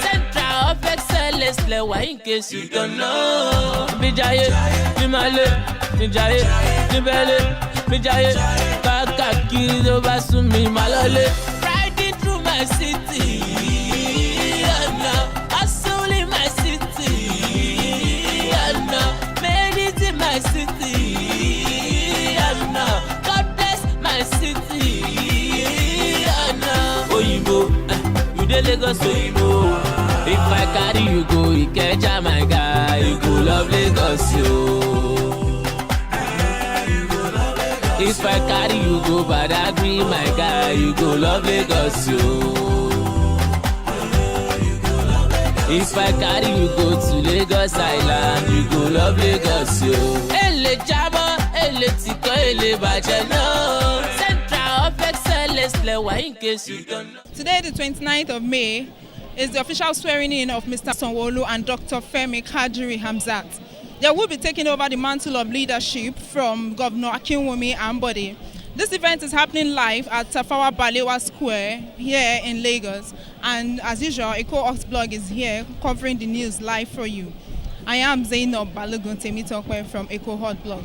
Central of Excellence, in case you don't know. Bijaye, Nimale, Bijaye, Nibele, Bijaye, Kakaki, Obasumi, Malole. Riding through my city, hustle in my city, made it in my city, God bless my city, Oyinbo, you dey Lagos Oyinbo. If I carry you go Ikeja, my guy, you go love Lagos, yo. If I carry you go Badagry, my guy, you go love Lagos, yo. If I carry you go to Lagos Island, you go love Lagos, yo. Ele Jabo, ele Tiko, ele Bajano. Central of Excellence, in case you don't know. Today, the 29th of May, is the official swearing in of Mr. Sanwo and Dr. Femi Kadiri Hamzat. They will be taking over the mantle of leadership from Governor Akinwumi Ambode. This event is happening live at Tafawa Balewa Square here in Lagos. And as usual, Eko Ox Blog is here covering the news live for you. I am Zainab Balogun Temitokwe from Eko Hot Blog.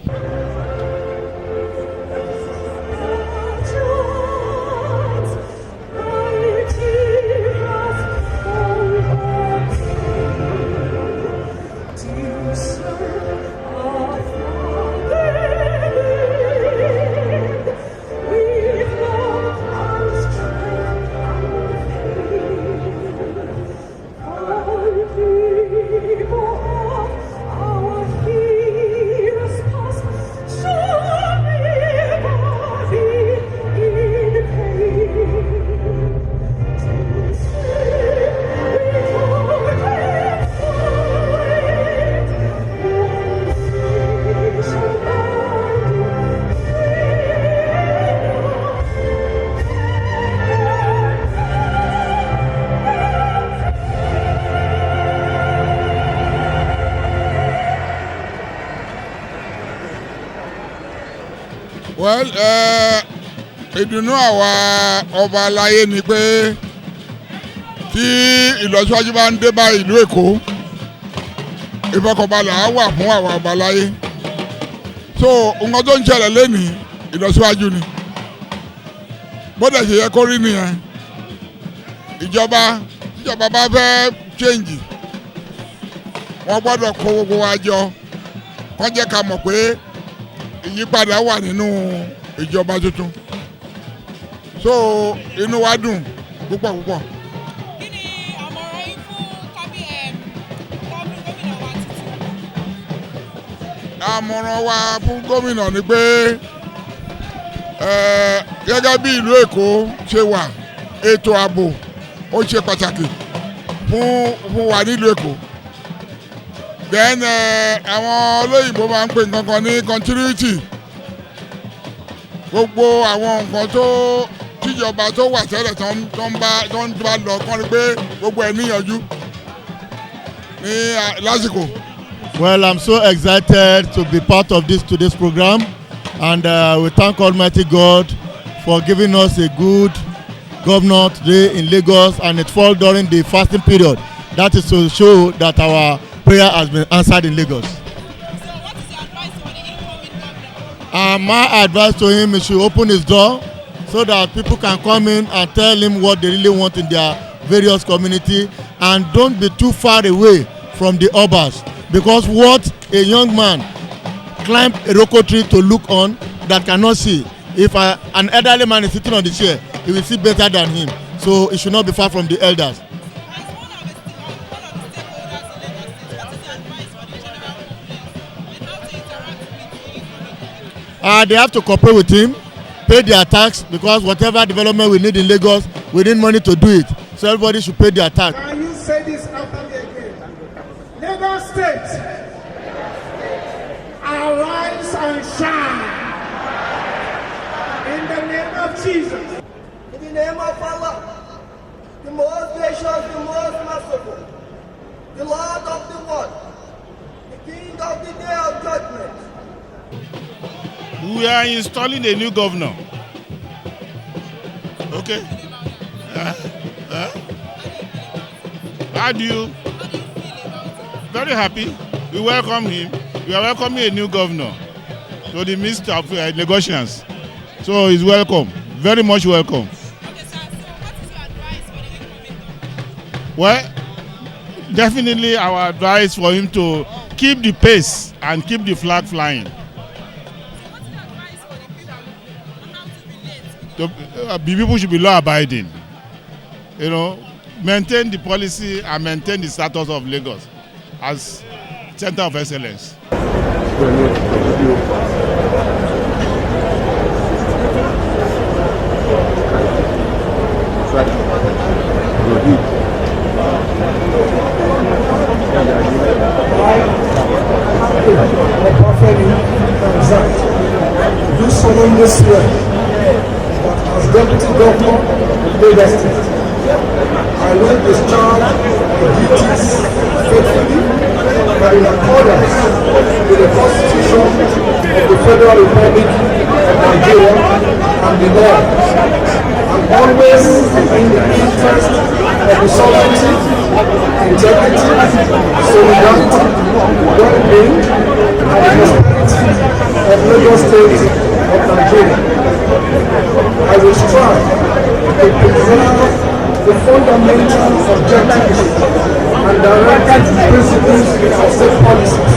Well, ìdùnnú àwa ọba aláyé ni pé tí ìlọsíwájú bá ń dé bá ìlú Èkó, ìfọkànbalẹ̀ á wà fún àwa ọba aláyé. So nǹkan tó ń ṣẹlẹ̀ lénìí ìlọsíwájú ni. Bó dẹ̀ ṣe yẹ kó rí nìyẹn. Ìjọba bá fẹ́ change, wọ́n gbọ́dọ̀ kó gbogbo wa jọ, kó jẹ́ ká mọ̀ pé ìyípadà wà nínú ìjọba tuntun. So inú wa dùn púpọ̀ púpọ̀. Kí ni àmọ̀ràn yín fún gómìnà wa tuntun? Àmọ̀ràn wa fún gómìnà ni pé gẹ́gẹ́ bí ìlú Èkó ṣe wà, ètò ààbò ó ṣe pàtàkì fún wa nílùú Èkó. Then àwọn olóyìnbó máa ń pè nǹkan kan ní continuity. Gbogbo àwọn nǹkan tó tíjọba tó wà tẹ́lẹ̀ tó ń bá lọ kán rí pé gbogbo ẹ̀ níyànjú ní lásìkò. Well, I'm so excited to be part of today's program, and we thank Almighty God for giving us a good governor today in Lagos, and it falls during the fasting period. That is to show that our prayer has been answered in Lagos. So what is your advice for the incoming governor? My advice to him is to open his door so that people can come in and tell him what they really want in their various community, and don't be too far away from the obas, because what a young man climb a roko tree to look on that cannot see, if an elderly man is sitting on the chair, he will see better than him. So he should not be far from the elders. They have to cooperate with him, pay their tax, because whatever development we need in Lagos, we need money to do it. So everybody should pay their tax. Can you say this after me again? Lagos State, arise and shine. In the name of Jesus. In the name of Allah, the most gracious, the most merciful, the Lord of the world, the King of the day of judgment. We are installing a new governor. Okay? How do you? Very happy. We welcome him. We are welcoming a new governor to the midst of negotiations. So he's welcome. Very much welcome. Okay, sir. So what is your advice for the incoming governor? Well, definitely our advice for him to keep the pace and keep the flag flying. So what is your advice for the people on how to relate? The people should be law abiding. You know, maintain the policy and maintain the status of Lagos as center of excellence. Do solemnly swear that as Deputy Governor of Lagos State, I will discharge the duties faithfully and in accordance with the Constitution of the Federal Republic of Nigeria and the law, and always in the interest of the sovereignty, integrity, solidarity, well-being, and prosperity of Lagos State of Nigeria. I will strive to preserve the fundamental objectives and direct principles of state policies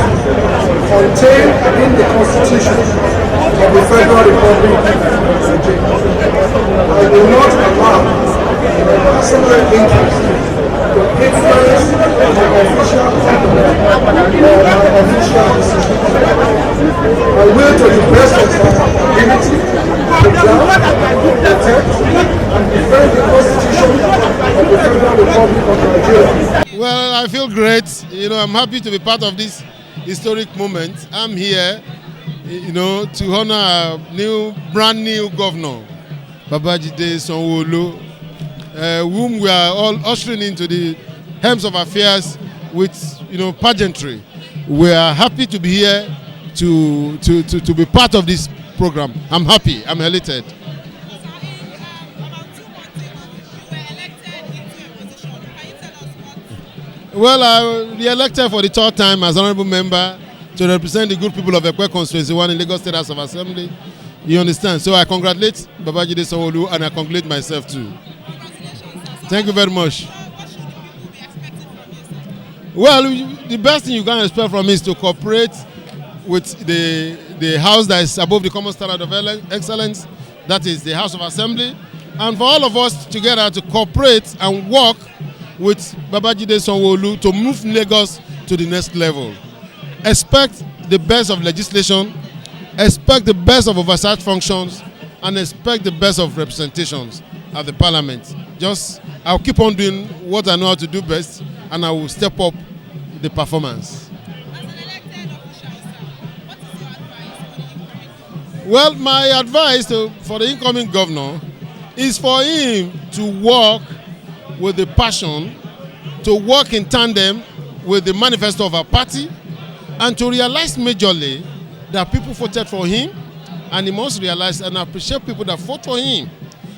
contained in the Constitution of the Federal Republic of Nigeria. I will not allow my personal interest to influence my official conduct or my official decisions. I will, to the best of my ability, preserve, protect, and defend the Constitution of the Federal Republic of Nigeria. Well, I feel great. You know, I'm happy to be part of this historic moment. I'm here, you know, to honor our brand new governor, Babajide Sanwo, whom we are all ushering into the helms of affairs with, you know, pageantry. We are happy to be here to be part of this program. I'm happy. I'm elated. Well, I was re-elected for the third time as honorable member to represent the good people of Ekwe Constituency 1 in Lagos State House of Assembly. You understand? So I congratulate Babajide Sanwo and I congratulate myself too. Thank you very much. Well, the best thing you can expect from me is to cooperate with the house that is above the common standard of excellence, that is the House of Assembly, and for all of us together to cooperate and work with Babajide Sanwo to move Lagos to the next level. Expect the best of legislation, expect the best of oversight functions, and expect the best of representations at the parliament. I'll keep on doing what I know how to do best, and I will step up the performance. As an elected official, sir, what is your advice for the incoming governor? Well, my advice for the incoming governor is for him to work with the passion, to work in tandem with the manifesto of our party, and to realize majorly that people voted for him, and he must realize and appreciate people that vote for him.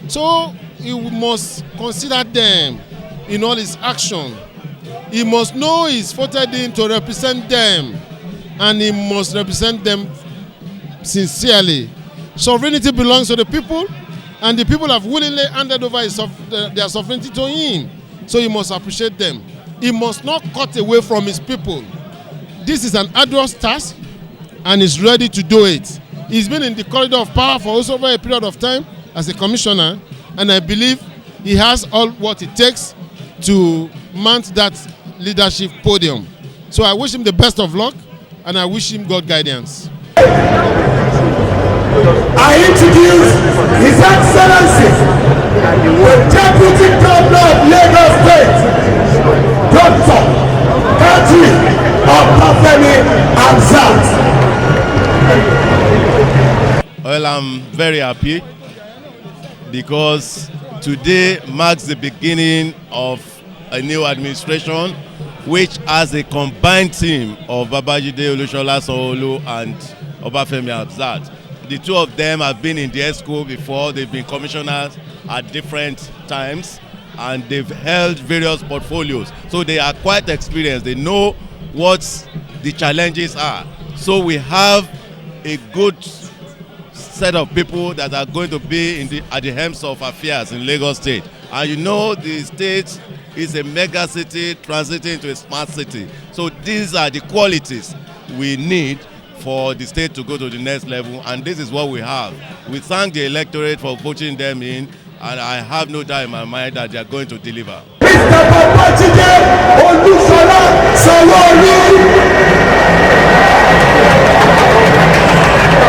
So he must consider them in all his action. He must know he's voted in to represent them, and he must represent them sincerely. Sovereignty belongs to the people, and the people have willingly handed over their sovereignty to him. So he must appreciate them. He must not cut away from his people. This is an arduous task, and he's ready to do it. He's been in the corridor of power for also over a period of time as a commissioner, and I believe he has all what it takes to mount that leadership podium. So I wish him the best of luck, and I wish him God guidance. I introduce His Excellency, the Deputy Governor of Lagos State, Dr. Kadri Hamzat. Well, I'm very happy because today marks the beginning of a new administration which has a combined team of Babajide Sanwo and Obafemi Hamzat. The two of them have been in the ESCO before. They've been commissioners at different times, and they've held various portfolios. So they are quite experienced. They know what the challenges are. So we have a good set of people that are going to be at the helms of affairs in Lagos State. And you know the state is a mega city transiting into a smart city. So these are the qualities we need for the state to go to the next level, and this is what we have. We thank the electorate for voting them in, and I have no doubt in my mind that they are going to deliver. Mr. Babajide Olusola Sanwo.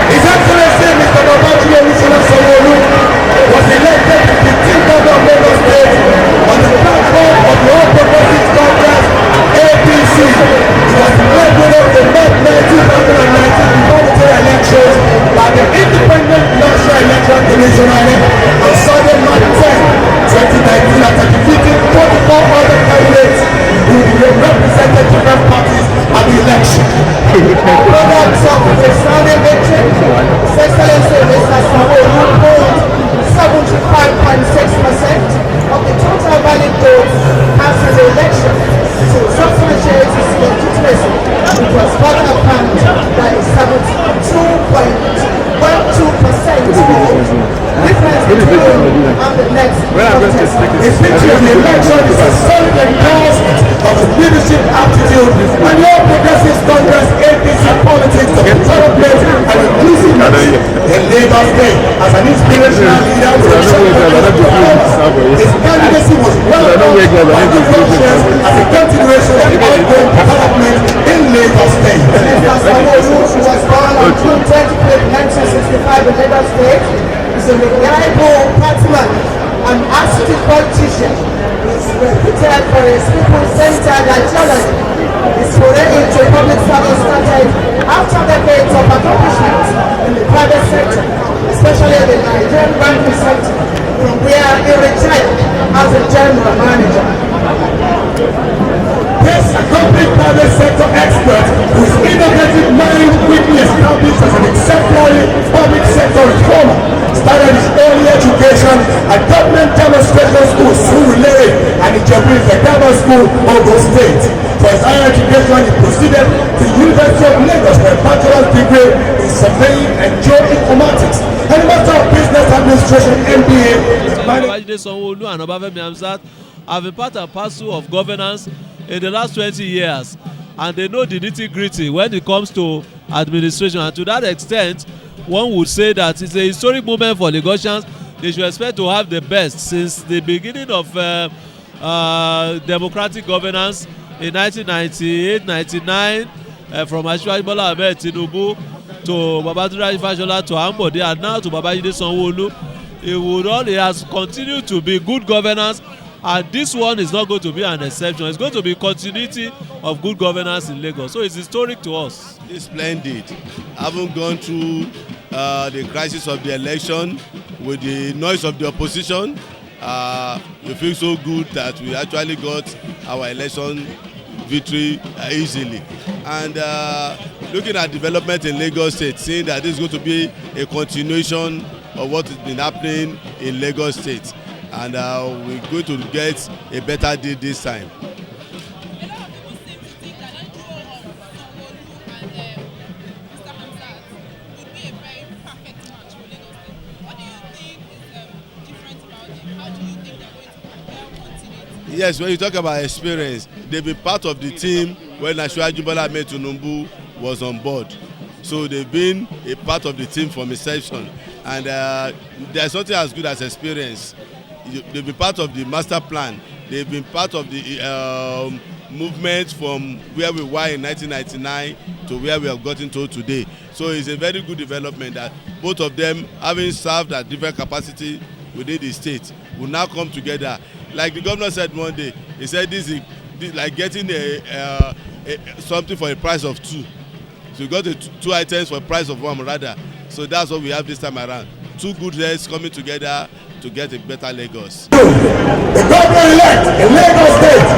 His Excellency Mr. Babajide Olusola Sanwo was elected the 15th governor of Lagos State on the platform of the All Progressives Congress APC. He was elected winner of the May 2019 parliamentary elections by the Independent National Electoral Commission on Sunday, March 10, 2019, after defeating 44 other candidates who represented different parties at the election. Products of the Sunday victory, His Excellency Mr. Sanwo polled 75.6% of the total valid votes cast in the election, to substantiate his legitimacy, which was further affirmed by a 72.12% difference between him and the next contest. His victory in the election is a solid endorsement of his leadership aptitude and the All Progressives Congress APC politics of tolerance and inclusiveness in Lagos State. As an inspirational leader with a track record, his candidacy was well known by the Russians as a continuation of ongoing development in Lagos State. Mr. Sanwo was born on June 25, 1965 in Lagos State. He's a reliable partner and astute politician. He's reputed for his people-centered ideology. His foray into public service started after decades of accomplishments in the private sector, especially the Nigerian banking sector, from where he retired as a general manager. This accomplished private sector expert, whose innovative mind quickly established as an exemplary public sector reformer, started his early education at government demonstration school, Surulere, and Ijebu Grammar School, Ogun State. For his higher education, he proceeded to the University of Lagos for a bachelor's degree in surveying and geoinformatics and a Master of Business Administration MBA. Babajide Sanwo-Olu and Obafemi Hamzat have been part and parcel of governance in the last 20 years, and they know the nitty-gritty when it comes to administration, and to that extent one would say that it's a historic moment for Lagosians. They should expect to have the best since the beginning of democratic governance in 1998-99, from Asiwaju Bola Ahmed Tinubu to Babajide Fashola to Ambode and now to Babajide Sanwo-Olu. It has continued to be good governance, and this one is not going to be an exception. It's going to be continuity of good governance in Lagos. So it's historic to us. It's splendid. Having gone through the crisis of the election with the noise of the opposition, we feel so good that we actually got our election victory easily. And looking at development in Lagos State, seeing that this is going to be a continuation of what has been happening in Lagos State, and we're going to get a better deal this time. Yes, when you talk about experience, they've been part of the team when Asiwaju Bola Ahmed Tinubu was on board. So they've been a part of the team from inception, and there's nothing as good as experience. They've been part of the master plan. They've been part of the movement from where we were in 1999 to where we have gotten to today. So it's a very good development that both of them, having served at different capacity within the state, will now come together. Like the governor said one day, he said this is like getting something for a price of two. So we got two items for a price of one rather. So that's what we have this time around. Two good heads coming together to get a better Lagos. The governor-elect in Lagos State,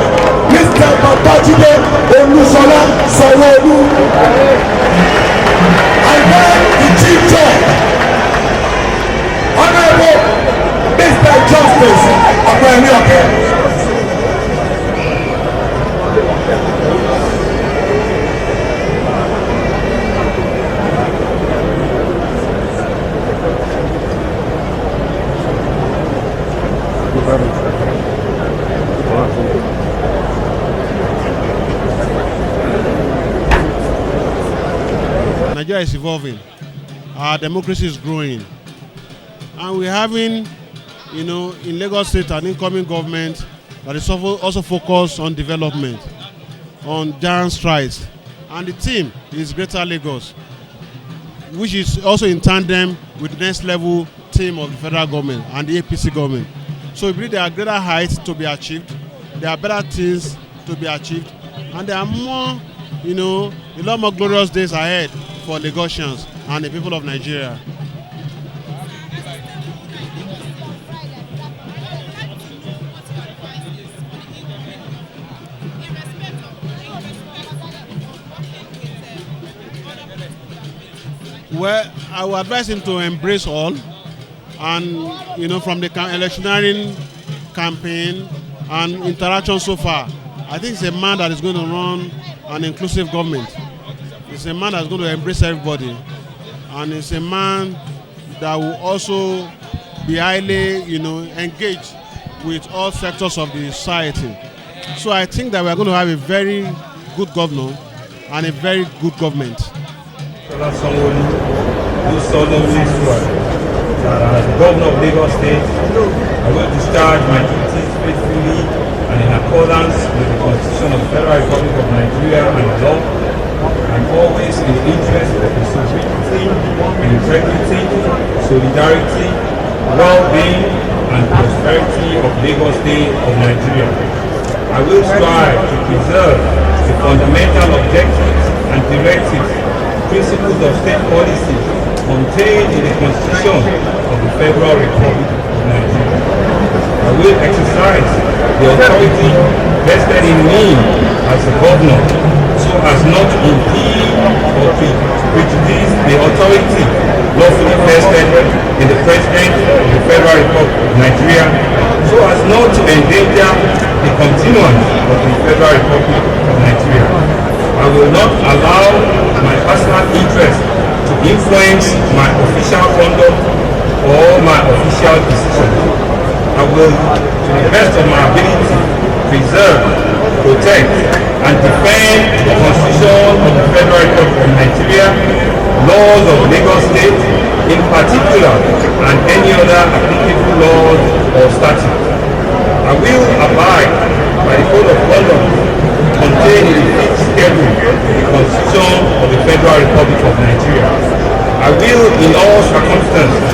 Mr. Babajide Olusola Sanwo-Olu, and then the Chief Judge, Honorable Mr. Justice Okoyemi Oke. Nigeria is evolving. Our democracy is growing. And we're having, in Lagos State, an incoming government that is also focused on development, on giant strides. And the team is Greater Lagos, which is also in tandem with the next level team of the federal government and the APC government. So we believe there are greater heights to be achieved, there are better things to be achieved, and there are more, a lot more glorious days ahead for Lagosians and the people of Nigeria. Well, I would advise him to embrace all, and from the electioneering campaign and interaction so far, I think it's a man that is going to run an inclusive government. It's a man that's going to embrace everybody, and it's a man that will also be highly, engaged with all sectors of the society. So I think that we are going to have a very good governor and a very good government. Sanwo do solemnly swear that as Governor of Lagos State, I will discharge my duties faithfully and in accordance with the Constitution of the Federal Republic of Nigeria and law, and always in the interest of the sovereignty, integrity, solidarity, well-being, and prosperity of Lagos State of Nigeria. I will strive to preserve the fundamental objectives and directives, principles of state policy contained in the Constitution of the Federal Republic of Nigeria. I will exercise the authority vested in me as a governor so as not to impede or to prejudice the authority lawfully vested in the President of the Federal Republic of Nigeria, so as not to endanger the continuance of the Federal Republic of Nigeria. I will not allow my personal interest to influence my official conduct or my official decisions. I will, to the best of my ability, preserve, protect, and defend the Constitution of the Federal Republic of Nigeria, laws of Lagos State in particular, and any other applicable laws or statutes. I will abide by the code of conduct contained in the fifth schedule of the Constitution of the Federal Republic of Nigeria. I will, in all circumstances,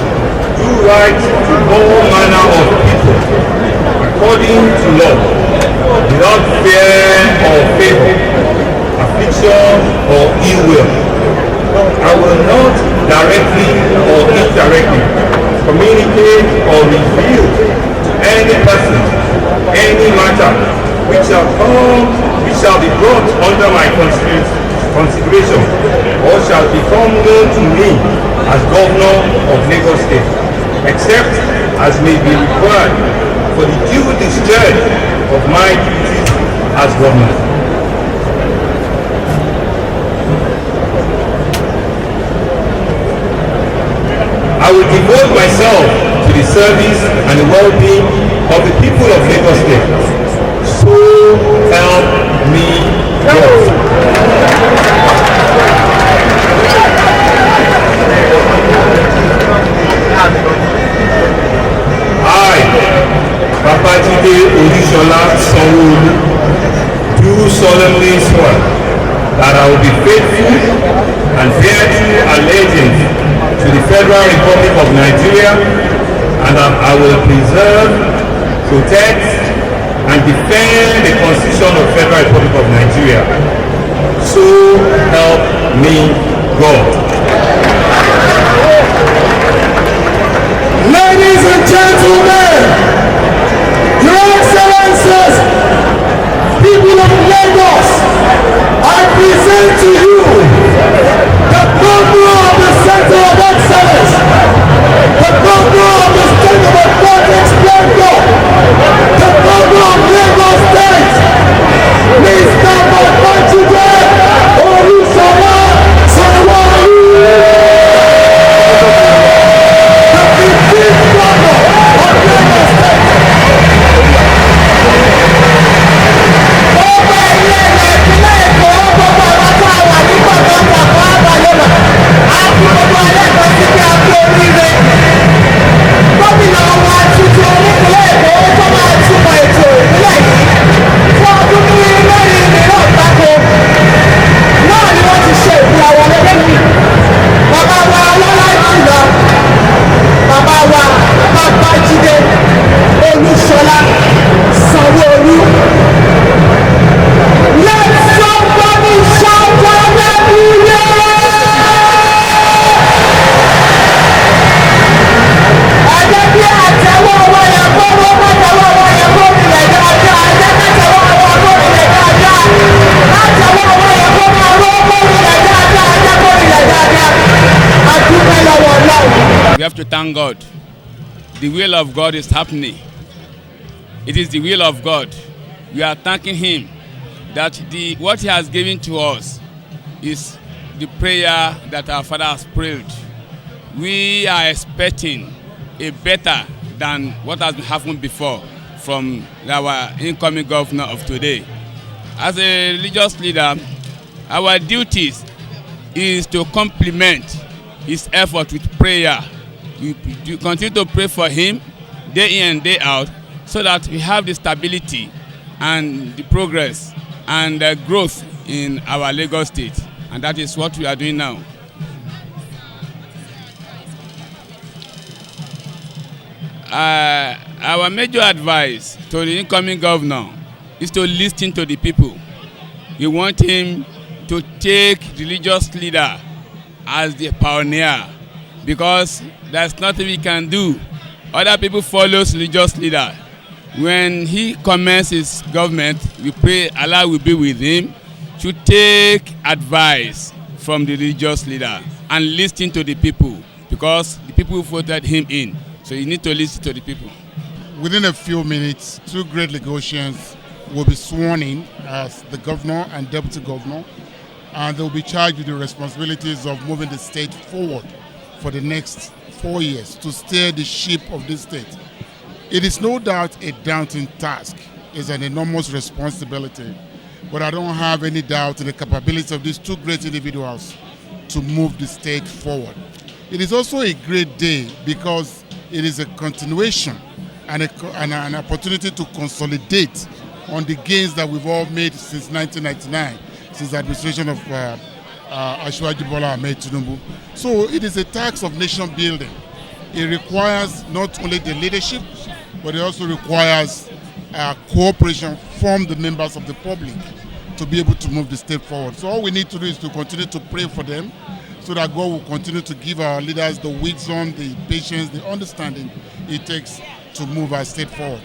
do right to all manner of people according to law, without fear or favor, affliction or ill will. I will not directly or indirectly communicate or reveal to any person any matter which shall be brought under my consideration or shall become known to me as Governor of Lagos State, except as may be required for the due discharge of my duties as Governor. I will devote myself to the service and the well-being of the people of Lagos State. So help me God. I, Babajide Sanwo, do solemnly swear that I will be faithful and bear true allegiance to the Federal Republic of Nigeria, and that I will preserve, protect, and defend the Constitution of the Federal Republic of Nigeria. So help me God. Ladies and gentlemen, Your Excellencies, people of Lagos, I present to you the Governor of the Center of Excellence, the Governor of the State of Advantage Splendor, the Governor of Lagos State, Mr. Babajide Sanwo. we have to thank God. The will of God is happening. It is the will of God. We are thanking Him that what He has given to us is the prayer that our Father has prayed. We are expecting a better than what has happened before from our incoming governor of today. As a religious leader, our duties is to complement his effort with prayer. You continue to pray for him day in and day out so that we have the stability and the progress and the growth in our Lagos state. And that is what we are doing now. Our major advice to the incoming governor is to listen to the people. We want him to take religious leader as the pioneer, because there's nothing we can do. Other people follow religious leader. When he commences his government, we pray Allah will be with him to take advice from the religious leader and listen to the people, because the people voted him in. So you need to listen to the people. Within a few minutes, 2 great Lagosians will be sworn in as the governor and deputy governor, and they will be charged with the responsibilities of moving the state forward for the next 4 years to steer the ship of this state. It is no doubt a daunting task. It's an enormous responsibility, but I don't have any doubt in the capability of these 2 great individuals to move the state forward. It is also a great day because it is a continuation and an opportunity to consolidate on the gains that we've all made since 1999, since the administration of Asiwaju Bola Ahmed Tinubu. So it is a task of nation building. It requires not only the leadership, but it also requires cooperation from the members of the public to be able to move the state forward. So all we need to do is to continue to pray for them so that God will continue to give our leaders the wisdom, the patience, the understanding it takes to move our state forward.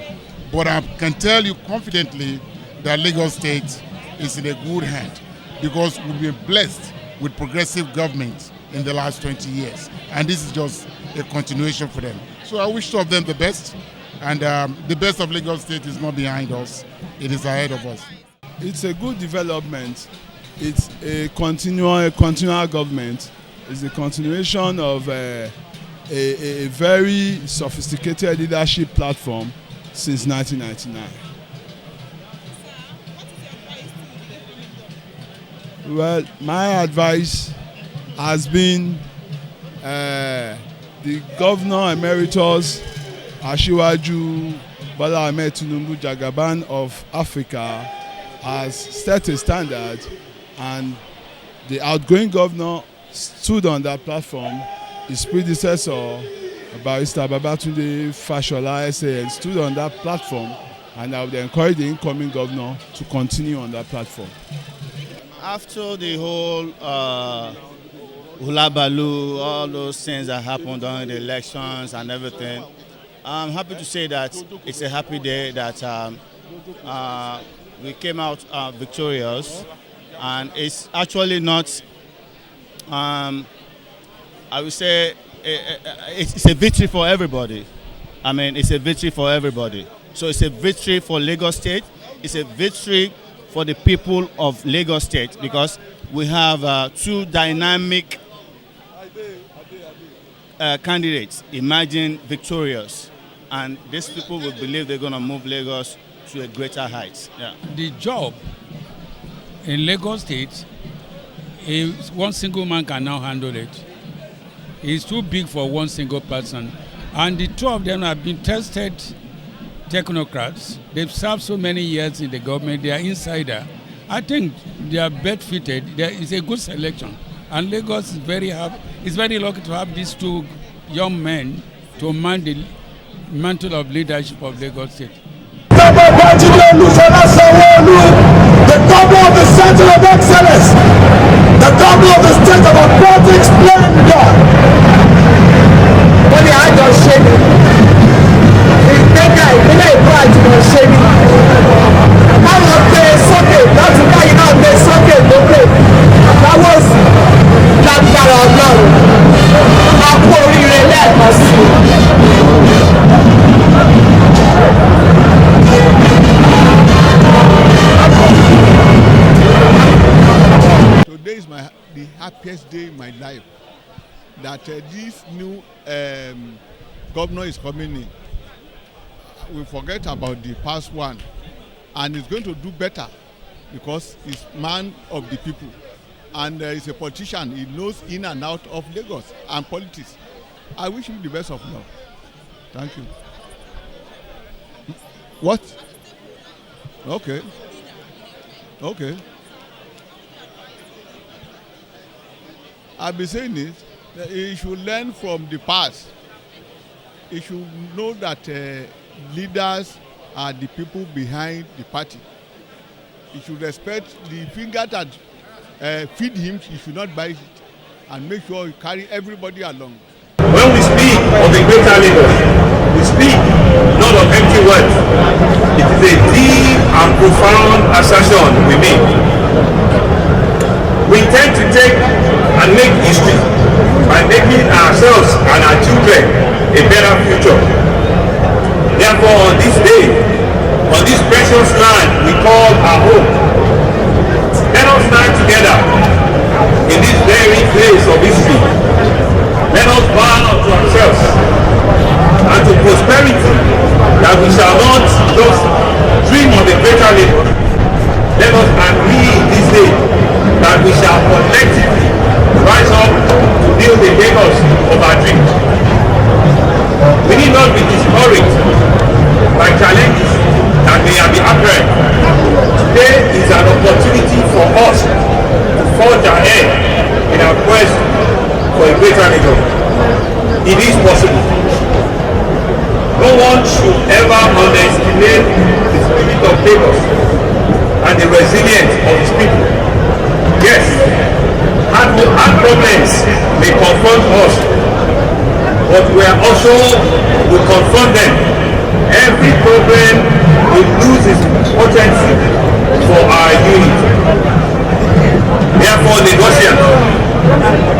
But I can tell you confidently that Lagos State is in a good hand because we've been blessed with progressive government in the last 20 years. And this is just a continuation for them. So I wish to of them the best. And the best of Lagos State is not behind us. It is ahead of us. It's a good development. It's a continual government. It's a continuation of a very sophisticated leadership platform since 1999. Well, my advice has been the Governor Emeritus Asiwaju Bola Ahmed Tinubu Jagaban of Africa has set a standard, and the outgoing governor stood on that platform. His predecessor, Barrister Babajide Fashola SAN, stood on that platform, and I would encourage the incoming governor to continue on that platform. After the whole hula baloo, all those things that happened during the elections and everything, I'm happy to say that it's a happy day that we came out victorious, and it's actually not, I would say, it's a victory for everybody. I mean, it's a victory for everybody. So it's a victory for Lagos State. It's a victory for the people of Lagos State because we have 2 dynamic candidates emerging victorious. And these people will believe they're going to move Lagos to a greater height. Yeah. The job in Lagos State, one single man can now handle it. It's too big for one single person. And the 2 of them have been tested technocrats. They've served so many years in the government. They are insider. I think they are best fitted. There is a good selection. And Lagos is very lucky to have these 2 young men to man the mantle of leadership of Lagos State. Babajide Sanwo, the governor of the center of excellence, the governor of the state of aquatic splendor. When the eye does shake, ìgbéga ìpínlẹ̀ Èkó àti ìrọ̀ṣẹ́ ni. Báwo gbé sókè láti báyìí náà gbé sókè lókè? That was lágbára Ọlọ́run. A kú oríire lẹ́ẹ̀kan happiest day in my life that this new governor is coming in. We forget about the past one, and he's going to do better because he's man of the people, and he's a politician. He knows in and out of Lagos and politics. I wish him the best of luck. Thank you. What? Okay. Okay. I've been saying it. He should learn from the past. He should know that leaders are the people behind the party. He should respect the finger that feed him. He should not bite it, and make sure he carry everybody along. When we speak of the greater Lagos, we speak not of empty words. It is a deep and profound assertion we make. We intend to take and make history by making ourselves and our children a better future. Therefore, on this day, on this precious land we call our home, let us stand together in this very place of history. Let us vow to ourselves and to prosperity that we shall not just dream of a greater Lagos. Let us agree this day that we shall collectively rise up to build the Lagos of our dreams. We need not be discouraged by challenges that may be apparent. Today is an opportunity for us to forge ahead in our quest for a greater Lagos. It is possible. No one should ever underestimate the spirit of Lagos and the resilience of its people. Yes, hard problems may confront us, but we are also to confront them. Every problem will lose its potency for our unity. Therefore, Lagosians,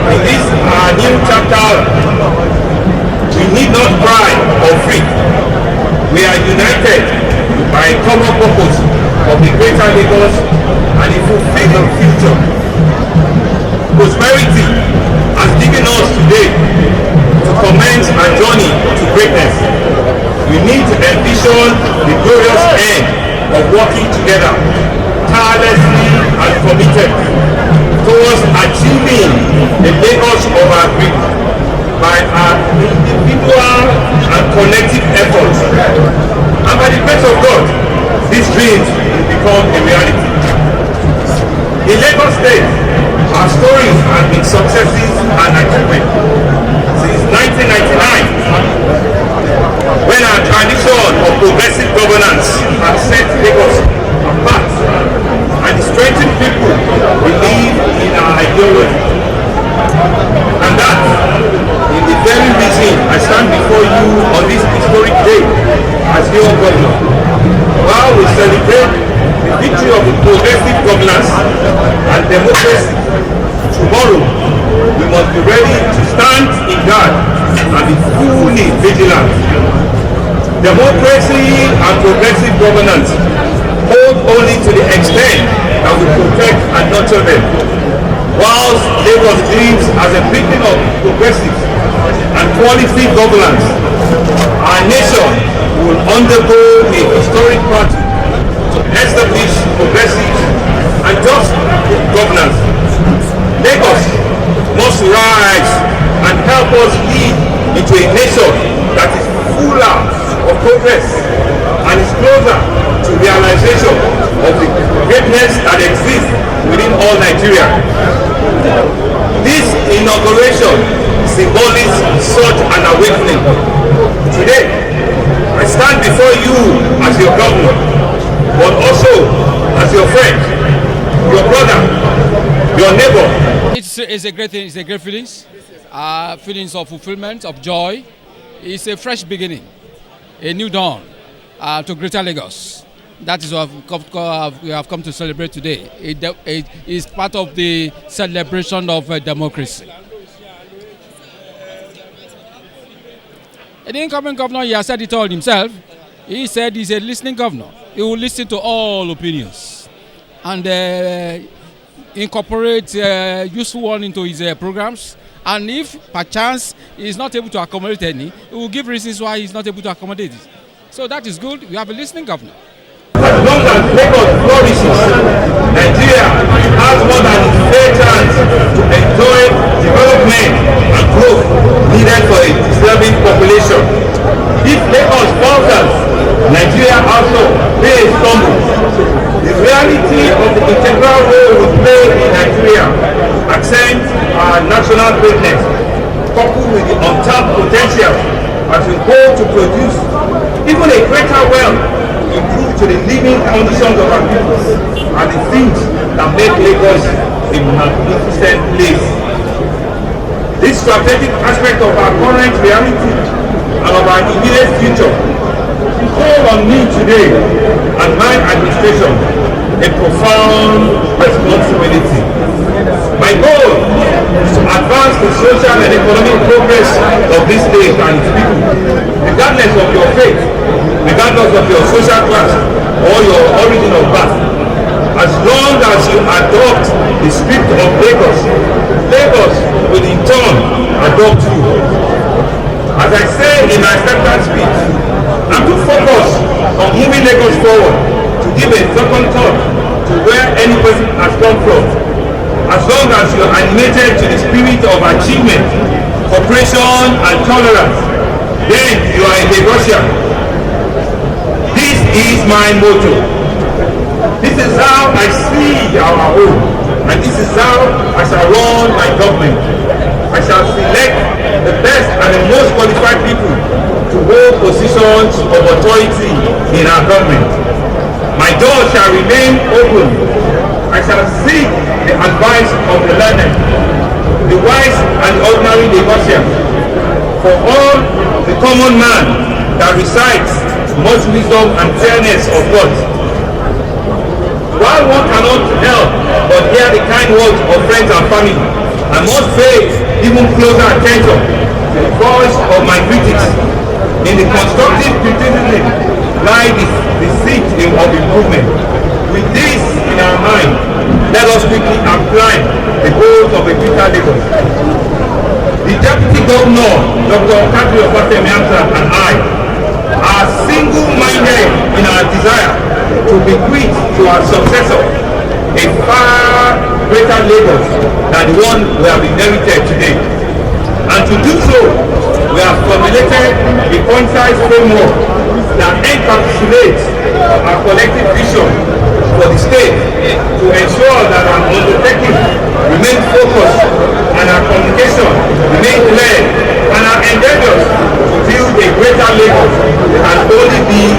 in this our new chapter, we need not cry or freak. We are united by a common purpose of the greater Lagos and a fulfilling future. Prosperity has given us today to commence our journey to greatness. We need to envision the glorious end of working together, tirelessly and committed, towards achieving the Lagos of our dream by our individual and collective efforts. And by the grace of God, these dreams will become a reality. In Lagos State, our stories have been successes and achievements. Since 1999, when our tradition of progressive governance has set Lagos apart and strengthened people believe in our ideology. And that is the very reason I stand before you on this historic day as your governor. While we celebrate the victory of the progressive governance and democracy, tomorrow we must be ready to stand in guard and be fully vigilant. Democracy and progressive governance hold only to the extent that we protect and nurture them. Whilst Lagos lives as a beacon of progressive and quality governance, our nation will undergo a historic battle to establish progressive and just governance. Lagos must rise and help us lead into a nation that is fuller of progress and is closer to realization of the greatness that exists within all Nigeria. This inauguration symbolizes such an awakening. Today, I stand before you as your governor, but also as your friend, your brother, your neighbor. It's a great thing. It's a great feelings. Feelings of fulfillment, of joy. It's a fresh beginning, a new dawn to Greater Lagos. That is what we have come to celebrate today. It is part of the celebration of democracy. The incoming governor, he has said it all himself. He said he's a listening governor. He will listen to all opinions. And incorporate useful one into his programs. And if perchance he is not able to accommodate any, he will give reasons why he is not able to accommodate it. So that is good. We have a listening governor. As long as Lagos flourishes, Nigeria has more than a fair chance to enjoy development and growth needed for a deserving population. If Lagos falters, Nigeria also may stumble. The reality of the integral role we play in Nigeria accents our national greatness, coupled with the untapped potential as we go to produce even a greater wealth, improve to the living conditions of our people, are the things that make Lagos a magnificent place. This strategic aspect of our current reality and of our immediate future call on me today and my administration a profound responsibility. My goal is to advance the social and economic progress of this state and its people, regardless of your faith, regardless of your social class or your origin of birth. As long as you adopt the spirit of Lagos, Lagos will in turn adopt you. As I say in my acceptance speech, I'm too focused on moving Lagos forward to give a second thought to where any person has come from. As long as you're animated to the spirit of achievement, cooperation and tolerance, then you are a Lagosian. This is my motto. This is how I see our home, and this is how I shall run my government. I shall select the best and the most qualified people to hold positions of authority in our government. My door shall remain open. I shall seek the advice of the learned, the wise and ordinary Lagosians. For all the common man that recites much wisdom and fairness of God. While one cannot help but hear the kind words of friends and family, I must pay even closer attention to the voice of my critics. In the constructive criticism lie the seed of improvement. With this in our mind, let us quickly apply the goals of a greater Lagos. The Deputy Governor, Dr. Babajide, and I are single-minded in our desire to bequeath to our successor a far greater Lagos than the one we have inherited today. And to do so, we have formulated a concise framework that encapsulates our collective vision for the state to ensure that our undertaking remain focused and our communication remain clear and our endeavors to build a greater Lagos can only be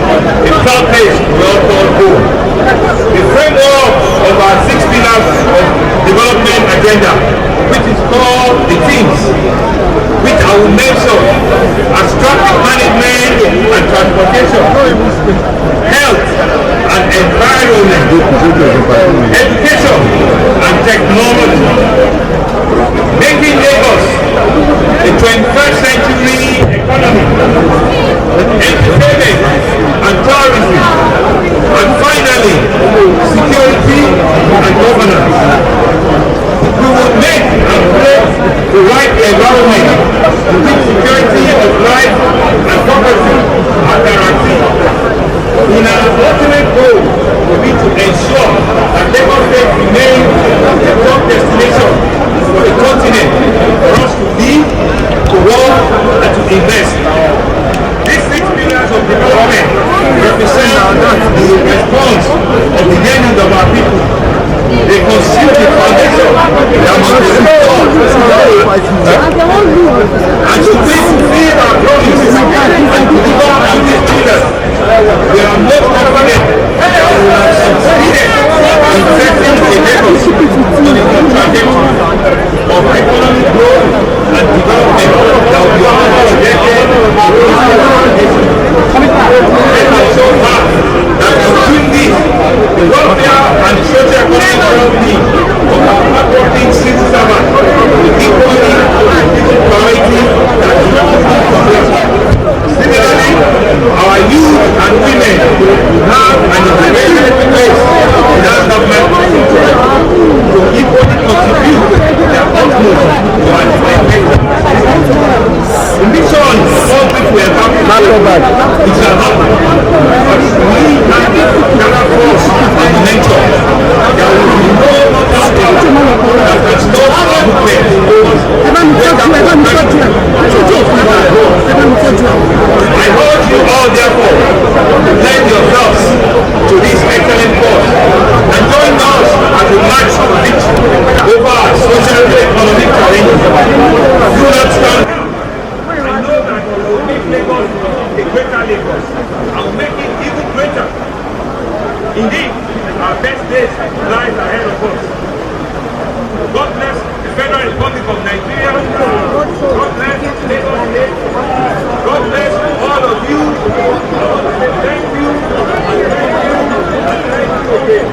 a proud place we all call home. The framework of our 6 pillars of development agenda, which is called the themes, which I will mention as traffic management and transportation, health and environment, education and technology, making Lagos a 21st century economy, entertainment and tourism, and finally, security and governance. We will make and create the right environment in which security of life and property are guaranteed. In our ultimate goal will be to ensure that Lagos State remains a top destination for the continent for us to live, to work, and to invest. These 6 pillars of development represent the response of the yearnings of our people. They constitute the foundation that must be restored. And to fulfill our promise and deliver on these pillars, we are most confident that we will have succeeded in setting a Lagos on a good trajectory of economic growth and development that will be over a decade of nation. Let us show back that in doing this, the welfare and the socio-economic well-being of our hardworking civil servants will equally give priority that It shall not happen. We gather force and nature. There will be no power that can stop our movement. I urge you all, therefore, lend yourselves to this excellent cause and join us as we march to victory over our social and economic challenges. Do not stand. I know that we will make Lagos a greater Lagos and will make it even greater. Indeed, our best days lies ahead of us. God bless the Federal Republic of Nigeria. God bless Lagos State. God bless all of you. I want to say thank you and thank you and thank you again.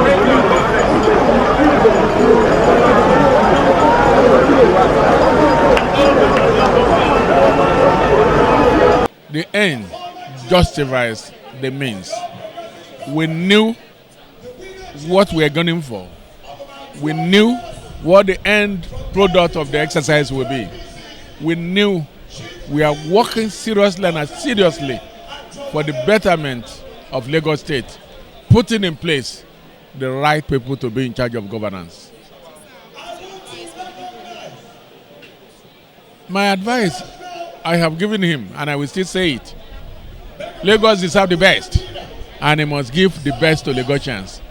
Thank you and God bless. The end justifies the means. We knew what we are gunning for. We knew what the end product of the exercise will be. We knew we are working seriously and seriously for the betterment of Lagos State, putting in place the right people to be in charge of governance. My advice, I have given him, and I will still say it. Lagos deserves the best, and he must give the best to Lagosians.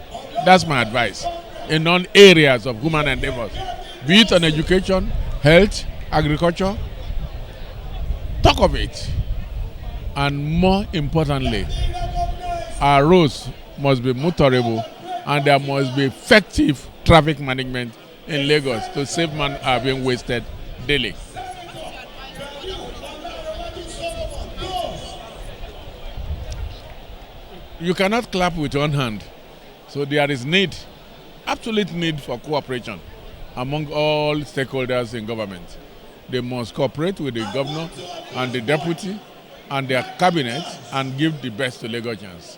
That's my advice in all areas of human endeavors, be it on education, health, agriculture. Talk of it. And more importantly, our roads must be motorable, and there must be effective traffic management in Lagos to save man are being wasted daily. You cannot clap with one hand. So there is need, absolute need for cooperation among all stakeholders in government. They must cooperate with the governor and the deputy and their cabinet and give the best to Lagosians.